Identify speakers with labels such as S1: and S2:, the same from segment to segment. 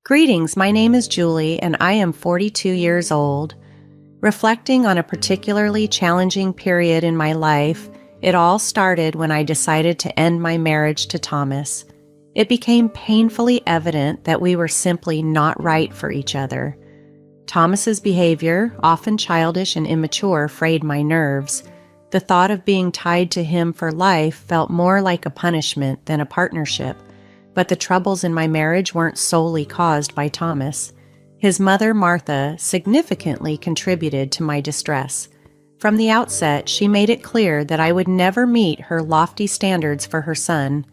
S1: Greetings, my name is Julie and I am 42 years old. Reflecting on a particularly challenging period in my life, it all started when I decided to end my marriage to Thomas. It became painfully evident that we were simply not right for each other. Thomas's behavior, often childish and immature, frayed my nerves. The thought of being tied to him for life felt more like a punishment than a partnership. But the troubles in my marriage weren't solely caused by Thomas. His mother, Martha, significantly contributed to my distress. From the outset, she made it clear that I would never meet her lofty standards for her son.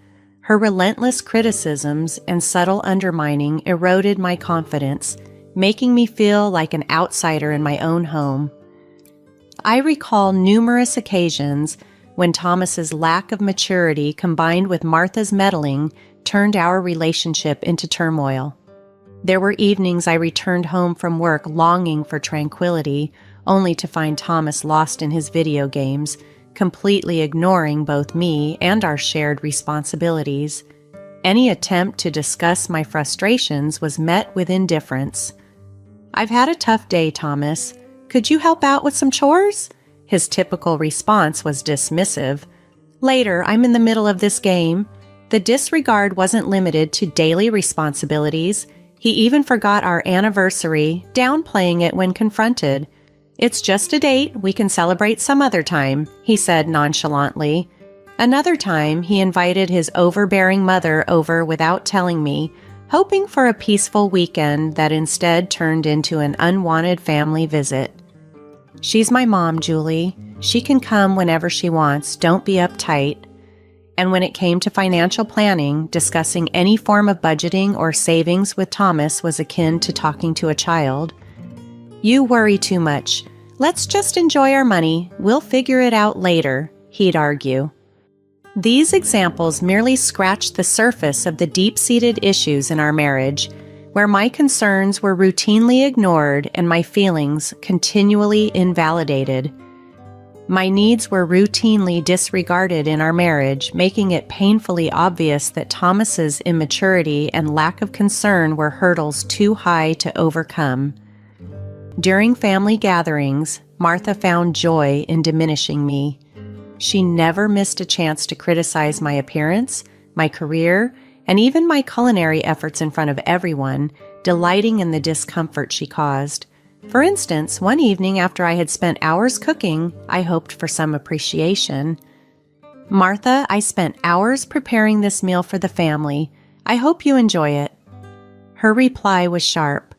S1: Her relentless criticisms and subtle undermining eroded my confidence, making me feel like an outsider in my own home. I recall numerous occasions when Thomas's lack of maturity combined with Martha's meddling turned our relationship into turmoil. There were evenings I returned home from work longing for tranquility, only to find Thomas lost in his video games, completely ignoring both me and our shared responsibilities. Any attempt to discuss my frustrations was met with indifference. "I've had a tough day, Thomas. Could you help out with some chores?" His typical response was dismissive. "Later, I'm in the middle of this game." The disregard wasn't limited to daily responsibilities. He even forgot our anniversary, downplaying it when confronted. "It's just a date, we can celebrate some other time," he said nonchalantly. Another time, he invited his overbearing mother over without telling me, hoping for a peaceful weekend that instead turned into an unwanted family visit. "She's my mom, Julie. She can come whenever she wants, don't be uptight." And when it came to financial planning, discussing any form of budgeting or savings with Thomas was akin to talking to a child. "You worry too much. Let's just enjoy our money. We'll figure it out later," he'd argue. These examples merely scratched the surface of the deep-seated issues in our marriage, where my concerns were routinely ignored and my feelings continually invalidated. My needs were routinely disregarded in our marriage, making it painfully obvious that Thomas's immaturity and lack of concern were hurdles too high to overcome. During family gatherings, Martha found joy in diminishing me. She never missed a chance to criticize my appearance, my career, and even my culinary efforts in front of everyone, delighting in the discomfort she caused. For instance, one evening after I had spent hours cooking, I hoped for some appreciation. "Martha, I spent hours preparing this meal for the family. I hope you enjoy it." Her reply was sharp.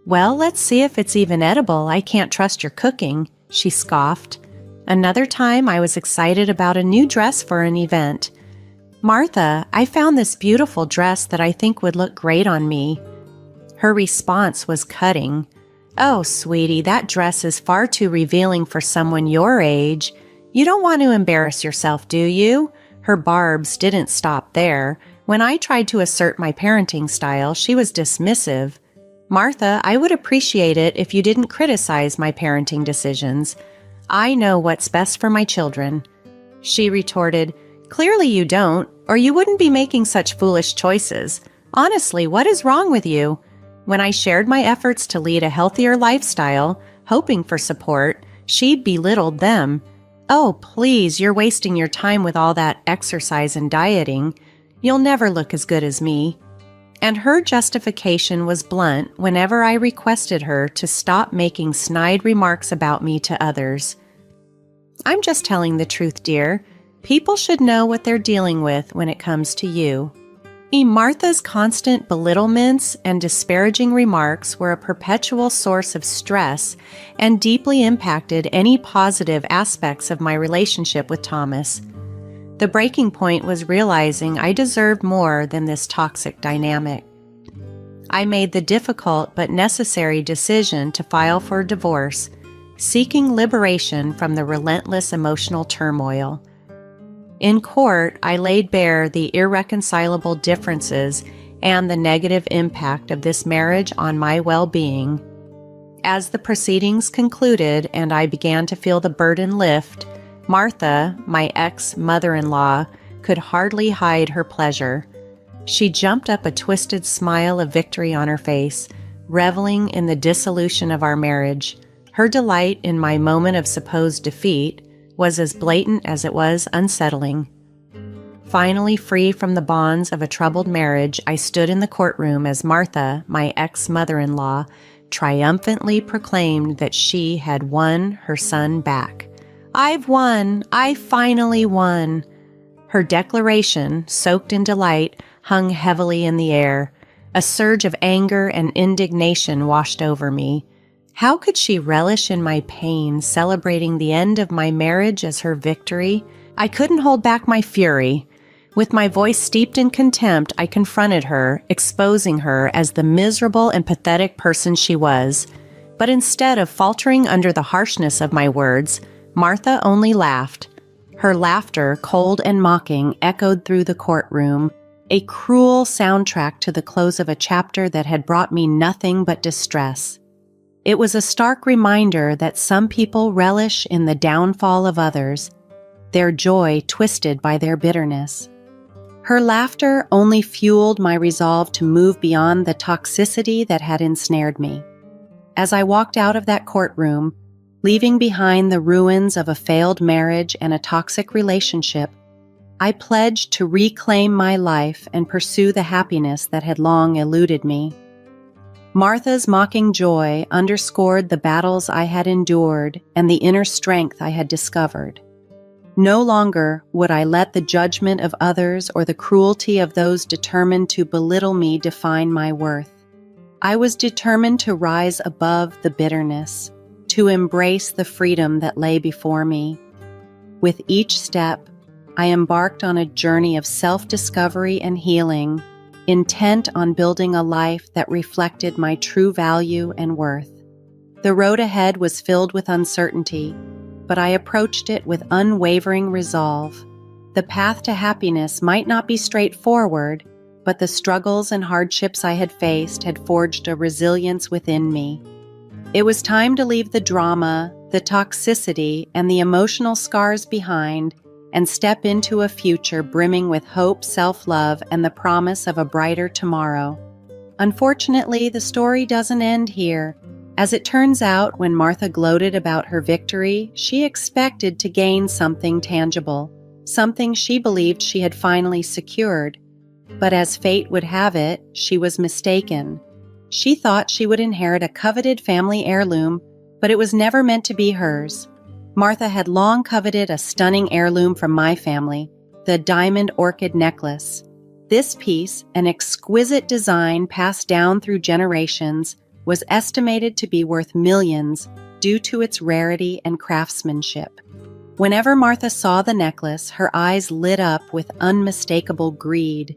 S1: "Well, let's see if it's even edible. I can't trust your cooking," she scoffed. Another time, I was excited about a new dress for an event. "Martha, I found this beautiful dress that I think would look great on me." Her response was cutting. "Oh, sweetie, that dress is far too revealing for someone your age. You don't want to embarrass yourself, do you?" Her barbs didn't stop there. When I tried to assert my parenting style, she was dismissive. "Martha, I would appreciate it if you didn't criticize my parenting decisions. I know what's best for my children." She retorted, "Clearly you don't, or you wouldn't be making such foolish choices. Honestly, what is wrong with you?" When I shared my efforts to lead a healthier lifestyle, hoping for support, she belittled them. "Oh, please, you're wasting your time with all that exercise and dieting. You'll never look as good as me." And her justification was blunt whenever I requested her to stop making snide remarks about me to others. "I'm just telling the truth, dear. People should know what they're dealing with when it comes to you." Martha's constant belittlements and disparaging remarks were a perpetual source of stress and deeply impacted any positive aspects of my relationship with Thomas. The breaking point was realizing I deserved more than this toxic dynamic. I made the difficult but necessary decision to file for divorce, seeking liberation from the relentless emotional turmoil. In court, I laid bare the irreconcilable differences and the negative impact of this marriage on my well-being. As the proceedings concluded and I began to feel the burden lift, Martha, my ex-mother-in-law, could hardly hide her pleasure. She jumped up, a twisted smile of victory on her face, reveling in the dissolution of our marriage. Her delight in my moment of supposed defeat was as blatant as it was unsettling. Finally free from the bonds of a troubled marriage, I stood in the courtroom as Martha, my ex-mother-in-law, triumphantly proclaimed that she had won her son back. "I've won! I finally won!" Her declaration, soaked in delight, hung heavily in the air. A surge of anger and indignation washed over me. How could she relish in my pain, celebrating the end of my marriage as her victory? I couldn't hold back my fury. With my voice steeped in contempt, I confronted her, exposing her as the miserable and pathetic person she was. But instead of faltering under the harshness of my words, Martha only laughed. Her laughter, cold and mocking, echoed through the courtroom, a cruel soundtrack to the close of a chapter that had brought me nothing but distress. It was a stark reminder that some people relish in the downfall of others, their joy twisted by their bitterness. Her laughter only fueled my resolve to move beyond the toxicity that had ensnared me. As I walked out of that courtroom, leaving behind the ruins of a failed marriage and a toxic relationship, I pledged to reclaim my life and pursue the happiness that had long eluded me. Martha's mocking joy underscored the battles I had endured and the inner strength I had discovered. No longer would I let the judgment of others or the cruelty of those determined to belittle me define my worth. I was determined to rise above the bitterness, to embrace the freedom that lay before me. With each step, I embarked on a journey of self-discovery and healing, intent on building a life that reflected my true value and worth. The road ahead was filled with uncertainty, but I approached it with unwavering resolve. The path to happiness might not be straightforward, but the struggles and hardships I had faced had forged a resilience within me. It was time to leave the drama, the toxicity, and the emotional scars behind and step into a future brimming with hope, self-love, and the promise of a brighter tomorrow. Unfortunately, the story doesn't end here. As it turns out, when Martha gloated about her victory, she expected to gain something tangible, something she believed she had finally secured. But as fate would have it, she was mistaken. She thought she would inherit a coveted family heirloom, but it was never meant to be hers. Martha had long coveted a stunning heirloom from my family, the diamond orchid necklace. This piece, an exquisite design passed down through generations, was estimated to be worth millions due to its rarity and craftsmanship. Whenever Martha saw the necklace, her eyes lit up with unmistakable greed.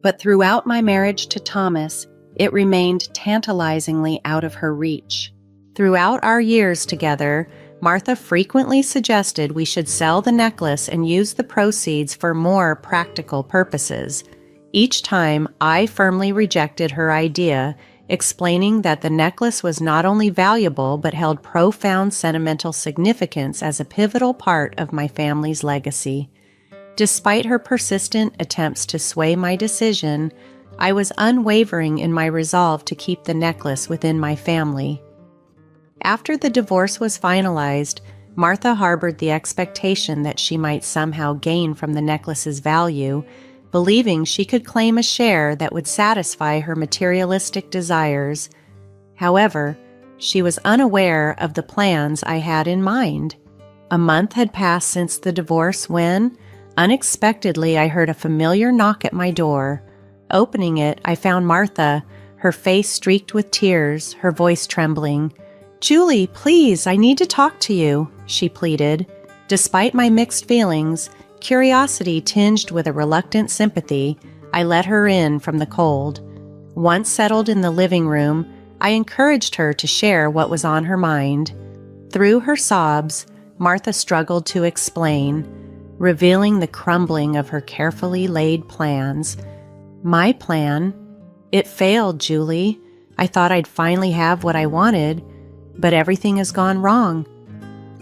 S1: But throughout my marriage to Thomas, it remained tantalizingly out of her reach. Throughout our years together, Martha frequently suggested we should sell the necklace and use the proceeds for more practical purposes. Each time, I firmly rejected her idea, explaining that the necklace was not only valuable but held profound sentimental significance as a pivotal part of my family's legacy. Despite her persistent attempts to sway my decision, I was unwavering in my resolve to keep the necklace within my family. After the divorce was finalized, Martha harbored the expectation that she might somehow gain from the necklace's value, believing she could claim a share that would satisfy her materialistic desires. However, she was unaware of the plans I had in mind. A month had passed since the divorce when, unexpectedly, I heard a familiar knock at my door. Opening it, I found Martha, her face streaked with tears, her voice trembling. "Julie, please, I need to talk to you," she pleaded. Despite my mixed feelings, curiosity tinged with a reluctant sympathy, I let her in from the cold. Once settled in the living room, I encouraged her to share what was on her mind. Through her sobs, Martha struggled to explain, revealing the crumbling of her carefully laid plans. "My plan? It failed, Julie. I thought I'd finally have what I wanted, but everything has gone wrong."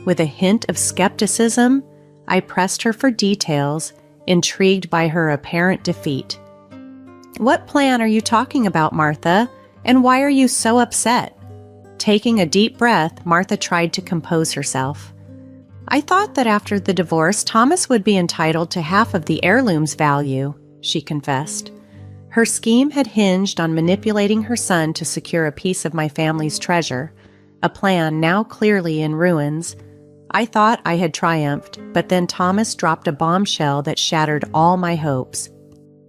S1: With a hint of skepticism, I pressed her for details, intrigued by her apparent defeat. What plan are you talking about, Martha? And why are you so upset? Taking a deep breath, Martha tried to compose herself. I thought that after the divorce, Thomas would be entitled to half of the heirloom's value, she confessed. Her scheme had hinged on manipulating her son to secure a piece of my family's treasure, a plan now clearly in ruins. I thought I had triumphed, but then Thomas dropped a bombshell that shattered all my hopes.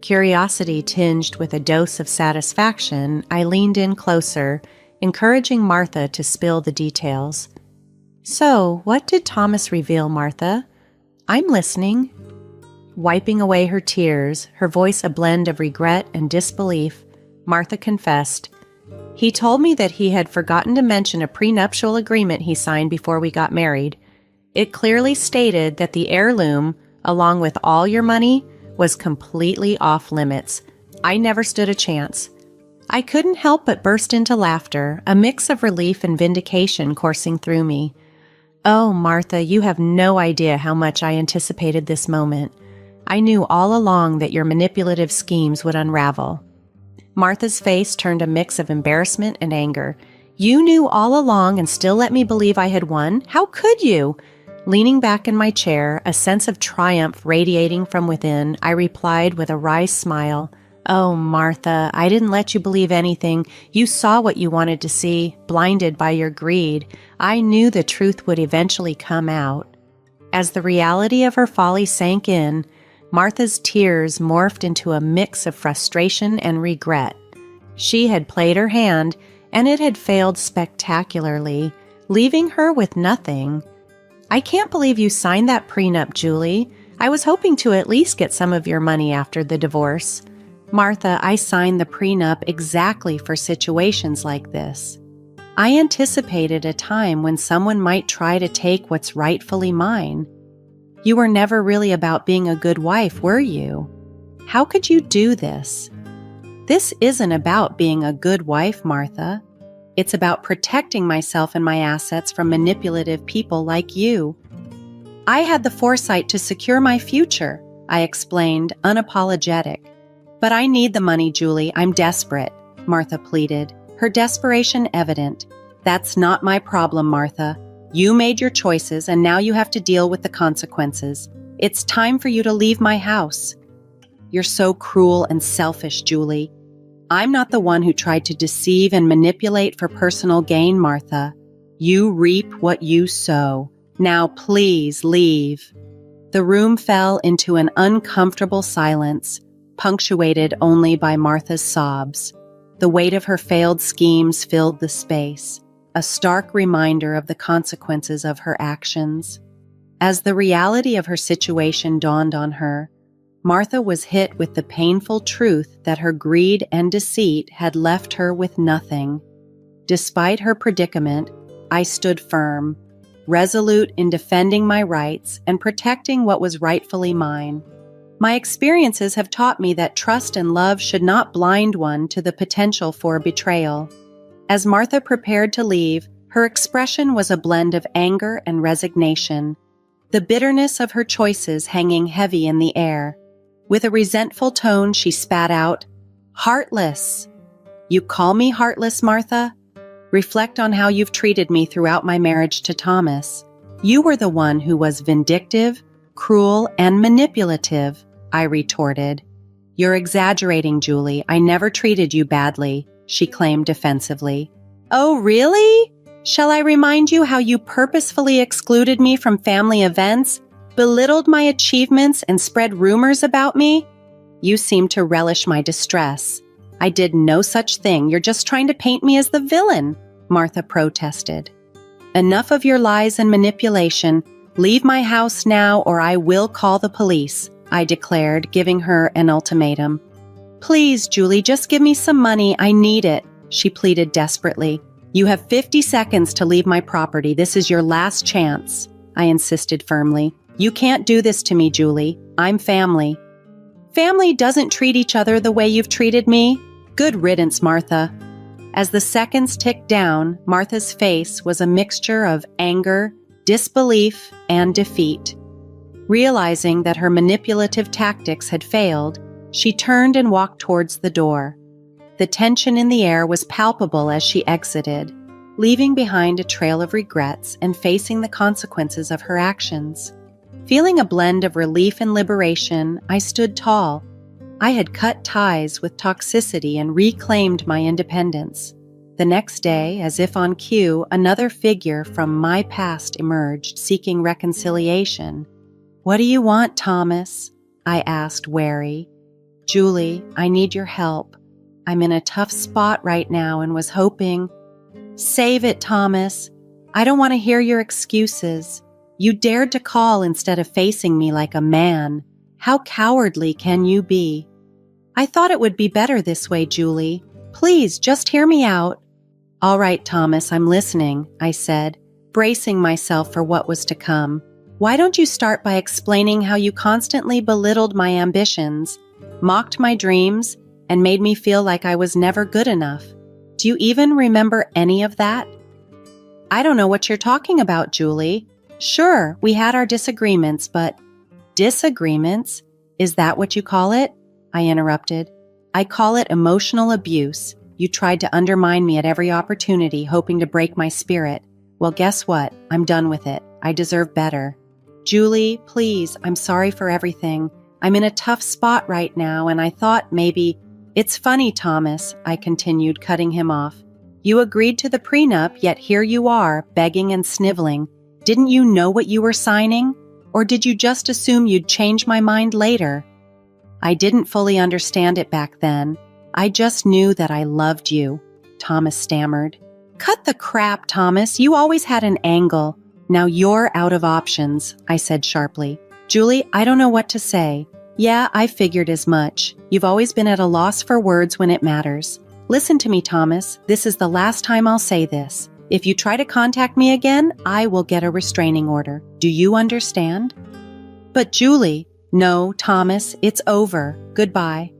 S1: Curiosity tinged with a dose of satisfaction, I leaned in closer, encouraging Martha to spill the details. So, what did Thomas reveal, Martha? I'm listening. Wiping away her tears, her voice a blend of regret and disbelief, Martha confessed, he told me that he had forgotten to mention a prenuptial agreement he signed before we got married. It clearly stated that the heirloom, along with all your money, was completely off limits. I never stood a chance. I couldn't help but burst into laughter, a mix of relief and vindication coursing through me. Oh, Martha, you have no idea how much I anticipated this moment. I knew all along that your manipulative schemes would unravel. Martha's face turned a mix of embarrassment and anger. You knew all along and still let me believe I had won? How could you? Leaning back in my chair, a sense of triumph radiating from within, I replied with a wry smile, Oh, Martha, I didn't let you believe anything. You saw what you wanted to see, blinded by your greed. I knew the truth would eventually come out. As the reality of her folly sank in, Martha's tears morphed into a mix of frustration and regret. She had played her hand, and it had failed spectacularly, leaving her with nothing. I can't believe you signed that prenup, Julie. I was hoping to at least get some of your money after the divorce. Martha, I signed the prenup exactly for situations like this. I anticipated a time when someone might try to take what's rightfully mine. You were never really about being a good wife, were you? How could you do this? This isn't about being a good wife, Martha. It's about protecting myself and my assets from manipulative people like you. I had the foresight to secure my future, I explained, unapologetic. But I need the money, Julie. I'm desperate, Martha pleaded, her desperation evident. That's not my problem, Martha. You made your choices, and now you have to deal with the consequences. It's time for you to leave my house. You're so cruel and selfish, Julie. I'm not the one who tried to deceive and manipulate for personal gain, Martha. You reap what you sow. Now please leave. The room fell into an uncomfortable silence, punctuated only by Martha's sobs. The weight of her failed schemes filled the space, a stark reminder of the consequences of her actions. As the reality of her situation dawned on her, Martha was hit with the painful truth that her greed and deceit had left her with nothing. Despite her predicament, I stood firm, resolute in defending my rights and protecting what was rightfully mine. My experiences have taught me that trust and love should not blind one to the potential for betrayal. As Martha prepared to leave, her expression was a blend of anger and resignation, the bitterness of her choices hanging heavy in the air. With a resentful tone, she spat out, "Heartless! You call me heartless, Martha? Reflect on how you've treated me throughout my marriage to Thomas. You were the one who was vindictive, cruel, and manipulative," I retorted. "You're exaggerating, Julie. I never treated you badly," she claimed defensively. "Oh, really? Shall I remind you how you purposefully excluded me from family events, belittled my achievements, and spread rumors about me? You seem to relish my distress. I did no such thing. You're just trying to paint me as the villain," Martha protested. "Enough of your lies and manipulation. Leave my house now or I will call the police," I declared, giving her an ultimatum. "Please, Julie, just give me some money. I need it," she pleaded desperately. "You have 50 seconds to leave my property. This is your last chance," I insisted firmly. "You can't do this to me, Julie. I'm family." "Family doesn't treat each other the way you've treated me. Good riddance, Martha." As the seconds ticked down, Martha's face was a mixture of anger, disbelief, and defeat. Realizing that her manipulative tactics had failed, She turned and walked towards the door. The tension in the air was palpable as she exited, leaving behind a trail of regrets and facing the consequences of her actions. Feeling a blend of relief and liberation, I stood tall. I had cut ties with toxicity and reclaimed my independence. The next day, as if on cue, another figure from my past emerged, seeking reconciliation. "What do you want, Thomas?" I asked, wary. "Julie, I need your help. I'm in a tough spot right now and was hoping—" "Save it, Thomas. I don't want to hear your excuses. You dared to call instead of facing me like a man. How cowardly can you be?" "I thought it would be better this way, Julie. Please, just hear me out." "All right, Thomas, I'm listening," I said, bracing myself for what was to come. "Why don't you start by explaining how you constantly belittled my ambitions, mocked my dreams, and made me feel like I was never good enough? Do you even remember any of that?" "I don't know what you're talking about, Julie. Sure, we had our disagreements, but—" "Disagreements? Is that what you call it?" I interrupted. "I call it emotional abuse. You tried to undermine me at every opportunity, hoping to break my spirit. Well, guess what? I'm done with it. I deserve better. Julie, please, I'm sorry for everything. I'm in a tough spot right now, and I thought maybe—" "It's funny, Thomas," I continued, cutting him off. "You agreed to the prenup, yet here you are, begging and sniveling. Didn't you know what you were signing? Or did you just assume you'd change my mind later?" "I didn't fully understand it back then. I just knew that I loved you," Thomas stammered. "Cut the crap, Thomas. You always had an angle. Now you're out of options," I said sharply. "Julie, I don't know what to say. Yeah, I figured as much. You've always been at a loss for words when it matters. Listen to me, Thomas. This is the last time I'll say this. If you try to contact me again, I will get a restraining order. Do you understand?" "But Julie—" "No, Thomas, it's over. Goodbye."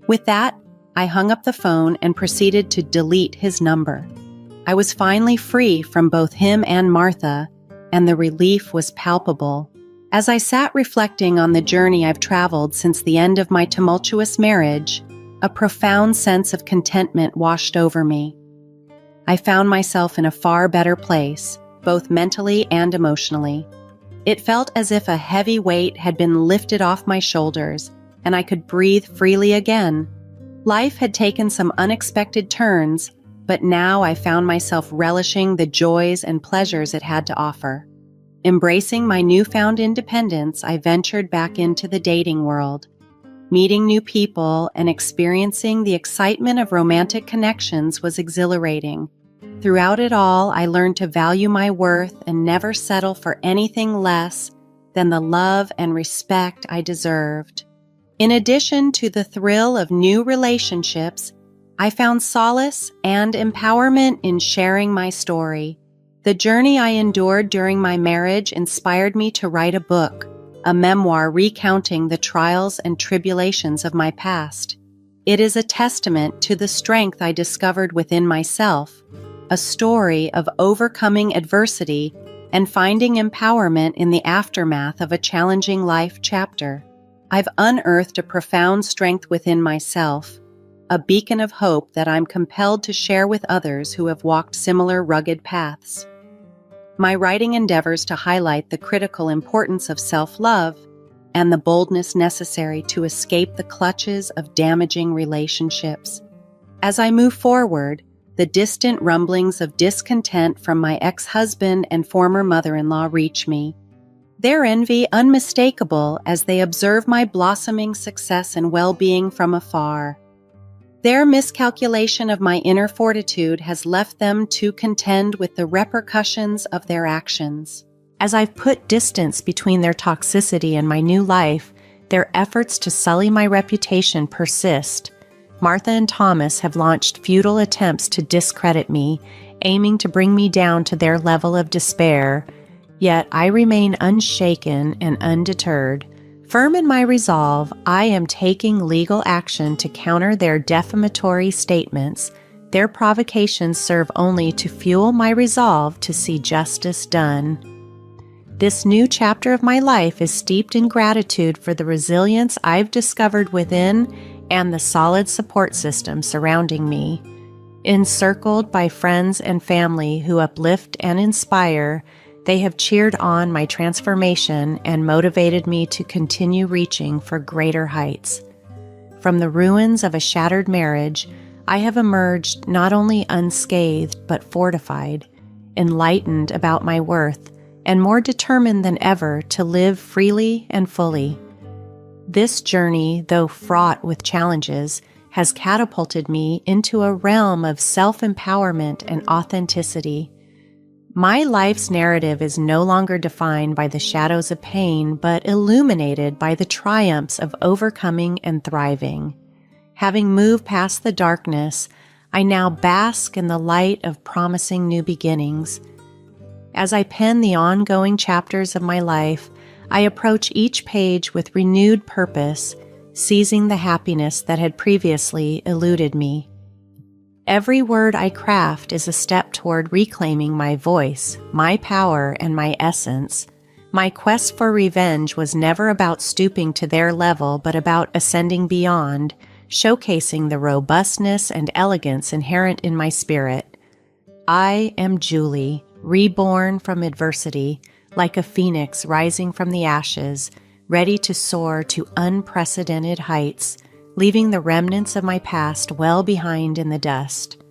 S1: With that, I hung up the phone and proceeded to delete his number. I was finally free from both him and Martha, and the relief was palpable. As I sat reflecting on the journey I've traveled since the end of my tumultuous marriage, a profound sense of contentment washed over me. I found myself in a far better place, both mentally and emotionally. It felt as if a heavy weight had been lifted off my shoulders, and I could breathe freely again. Life had taken some unexpected turns, but now I found myself relishing the joys and pleasures it had to offer. Embracing my newfound independence, I ventured back into the dating world. Meeting new people and experiencing the excitement of romantic connections was exhilarating. Throughout it all, I learned to value my worth and never settle for anything less than the love and respect I deserved. In addition to the thrill of new relationships, I found solace and empowerment in sharing my story. The journey I endured during my marriage inspired me to write a book, a memoir recounting the trials and tribulations of my past. It is a testament to the strength I discovered within myself, a story of overcoming adversity and finding empowerment in the aftermath of a challenging life chapter. I've unearthed a profound strength within myself, a beacon of hope that I'm compelled to share with others who have walked similar rugged paths. My writing endeavors to highlight the critical importance of self-love and the boldness necessary to escape the clutches of damaging relationships. As I move forward, the distant rumblings of discontent from my ex-husband and former mother-in-law reach me. Their envy unmistakable as they observe my blossoming success and well-being from afar. Their miscalculation of my inner fortitude has left them to contend with the repercussions of their actions. As I've put distance between their toxicity and my new life, their efforts to sully my reputation persist. Martha and Thomas have launched futile attempts to discredit me, aiming to bring me down to their level of despair. Yet I remain unshaken and undeterred. Firm in my resolve, I am taking legal action to counter their defamatory statements. Their provocations serve only to fuel my resolve to see justice done. This new chapter of my life is steeped in gratitude for the resilience I've discovered within and the solid support system surrounding me. Encircled by friends and family who uplift and inspire, they have cheered on my transformation and motivated me to continue reaching for greater heights. From the ruins of a shattered marriage, I have emerged not only unscathed but fortified, enlightened about my worth, and more determined than ever to live freely and fully. This journey, though fraught with challenges, has catapulted me into a realm of self-empowerment and authenticity. My life's narrative is no longer defined by the shadows of pain, but illuminated by the triumphs of overcoming and thriving. Having moved past the darkness, I now bask in the light of promising new beginnings. As I pen the ongoing chapters of my life, I approach each page with renewed purpose, seizing the happiness that had previously eluded me. Every word I craft is a step toward reclaiming my voice, my power, and my essence. My quest for revenge was never about stooping to their level, but about ascending beyond, showcasing the robustness and elegance inherent in my spirit. I am Julie, reborn from adversity, like a phoenix rising from the ashes, ready to soar to unprecedented heights, leaving the remnants of my past well behind in the dust.